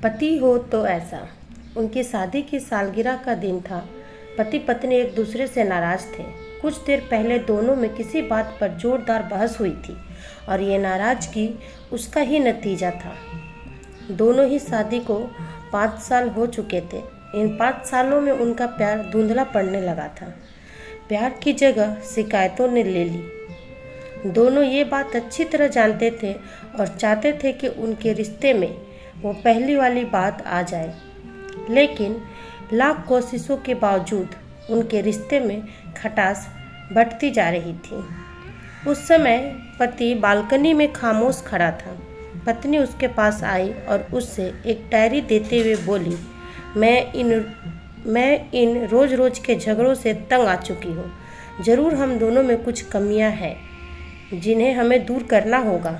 पति हो तो ऐसा। उनकी शादी की सालगिरह का दिन था। पति पत्नी एक दूसरे से नाराज थे। कुछ देर पहले दोनों में किसी बात पर जोरदार बहस हुई थी और ये नाराजगी उसका ही नतीजा था। दोनों ही शादी को 5 साल हो चुके थे। इन 5 सालों में उनका प्यार धुंधला पड़ने लगा था। प्यार की जगह शिकायतों ने ले ली। दोनों ये बात अच्छी तरह जानते थे और चाहते थे कि उनके रिश्ते में वो पहली वाली बात आ जाए, लेकिन लाख कोशिशों के बावजूद उनके रिश्ते में खटास बढ़ती जा रही थी। उस समय पति बालकनी में खामोश खड़ा था। पत्नी उसके पास आई और उससे एक डायरी देते हुए बोली, मैं इन रोज़ रोज़ के झगड़ों से तंग आ चुकी हूँ। ज़रूर हम दोनों में कुछ कमियाँ हैं जिन्हें हमें दूर करना होगा,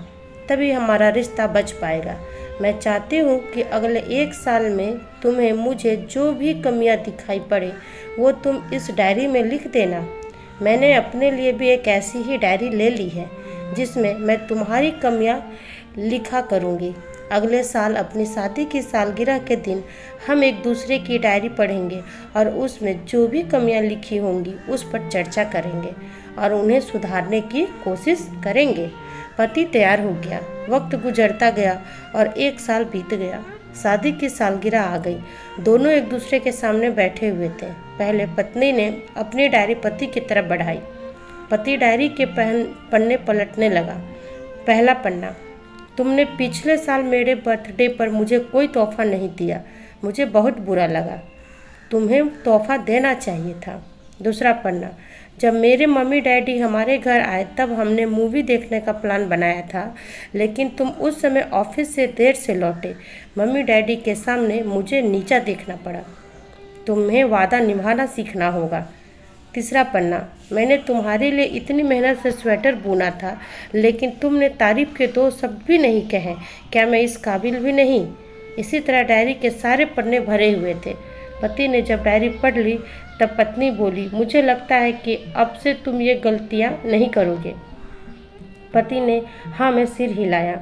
तभी हमारा रिश्ता बच पाएगा। मैं चाहती हूँ कि अगले 1 साल में तुम्हें मुझे जो भी कमियाँ दिखाई पड़े वो तुम इस डायरी में लिख देना। मैंने अपने लिए भी एक ऐसी ही डायरी ले ली है जिसमें मैं तुम्हारी कमियाँ लिखा करूँगी। अगले साल अपनी शादी की सालगिरह के दिन हम एक दूसरे की डायरी पढ़ेंगे और उसमें जो भी कमियाँ लिखी होंगी उस पर चर्चा करेंगे और उन्हें सुधारने की कोशिश करेंगे। पति तैयार हो गया। वक्त गुजरता गया और 1 साल बीत गया। शादी की सालगिरह आ गई। दोनों एक दूसरे के सामने बैठे हुए थे। पहले पत्नी ने अपनी डायरी पति की तरफ बढ़ाई। पति डायरी के पन्ने पलटने लगा। पहला पन्ना, तुमने पिछले साल मेरे बर्थडे पर मुझे कोई तोहफा नहीं दिया। मुझे बहुत बुरा लगा। तुम्हें तोहफा देना चाहिए था। दूसरा पन्ना, जब मेरे मम्मी डैडी हमारे घर आए तब हमने मूवी देखने का प्लान बनाया था, लेकिन तुम उस समय ऑफिस से देर से लौटे। मम्मी डैडी के सामने मुझे नीचा देखना पड़ा। तुम्हें वादा निभाना सीखना होगा। तीसरा पन्ना, मैंने तुम्हारे लिए इतनी मेहनत से स्वेटर बुना था, लेकिन तुमने तारीफ के 2 शब्द भी नहीं कहे। क्या मैं इस काबिल भी नहीं? इसी तरह डायरी के सारे पन्ने भरे हुए थे। पति ने जब डायरी पढ़ ली तब पत्नी बोली, मुझे लगता है कि अब से तुम ये गलतियाँ नहीं करोगे। पति ने हाँ में सिर हिलाया।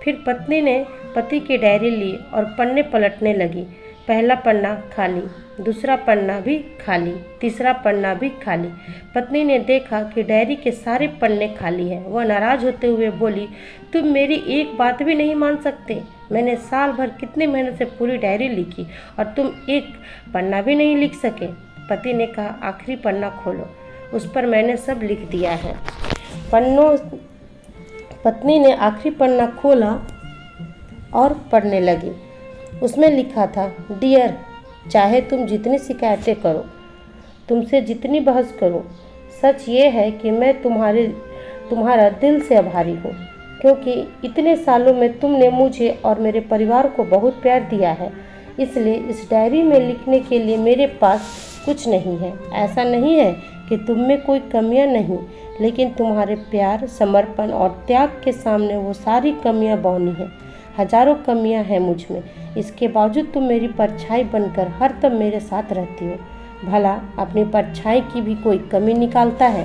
फिर पत्नी ने पति की डायरी ली और पन्ने पलटने लगी। पहला पन्ना खाली, दूसरा पन्ना भी खाली, तीसरा पन्ना भी खाली। पत्नी ने देखा कि डायरी के सारे पन्ने खाली हैं। वह नाराज होते हुए बोली, तुम मेरी एक बात भी नहीं मान सकते। मैंने साल भर कितनी मेहनत से पूरी डायरी लिखी और तुम एक पन्ना भी नहीं लिख सके। पति ने कहा, आखिरी पन्ना खोलो, उस पर मैंने सब लिख दिया है। पत्नी ने आखिरी पन्ना खोला और पढ़ने लगी। उसमें लिखा था, डियर, चाहे तुम जितनी शिकायतें करो, तुमसे जितनी बहस करो, सच ये है कि मैं तुम्हारा दिल से आभारी हूँ, क्योंकि इतने सालों में तुमने मुझे और मेरे परिवार को बहुत प्यार दिया है। इसलिए इस डायरी में लिखने के लिए मेरे पास कुछ नहीं है। ऐसा नहीं है कि तुम में कोई कमियां नहीं, लेकिन तुम्हारे प्यार, समर्पण और त्याग के सामने वो सारी कमियां बौनी हैं। हजारों कमियां हैं मुझ में, इसके बावजूद तुम मेरी परछाई बनकर हर दम मेरे साथ रहती हो। भला अपनी परछाई की भी कोई कमी निकालता है?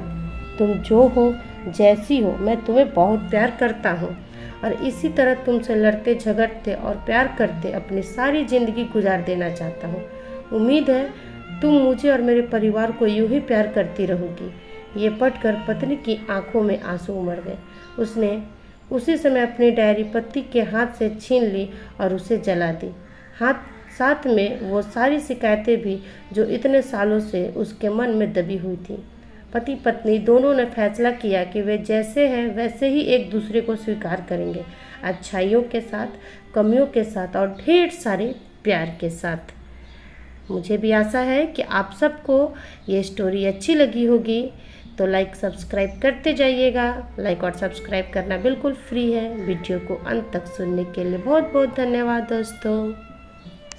तुम जो हो, जैसी हो, मैं तुम्हें बहुत प्यार करता हूँ और इसी तरह तुमसे लड़ते झगड़ते और प्यार करते अपनी सारी ज़िंदगी गुजार देना चाहता हूँ। उम्मीद है तुम मुझे और मेरे परिवार को यूं ही प्यार करती रहोगी। ये पढ़कर पत्नी की आंखों में आंसू उमड़ गए। उसने उसी समय अपनी डायरी पति के हाथ से छीन ली और उसे जला दी। साथ में वो सारी शिकायतें भी जो इतने सालों से उसके मन में दबी हुई थी। पति पत्नी दोनों ने फैसला किया कि वे जैसे हैं वैसे ही एक दूसरे को स्वीकार करेंगे, अच्छाइयों के साथ, कमियों के साथ और ढेर सारे प्यार के साथ। मुझे भी आशा है कि आप सबको ये स्टोरी अच्छी लगी होगी, तो लाइक सब्सक्राइब करते जाइएगा। लाइक और सब्सक्राइब करना बिल्कुल फ्री है। वीडियो को अंत तक सुनने के लिए बहुत बहुत धन्यवाद दोस्तों।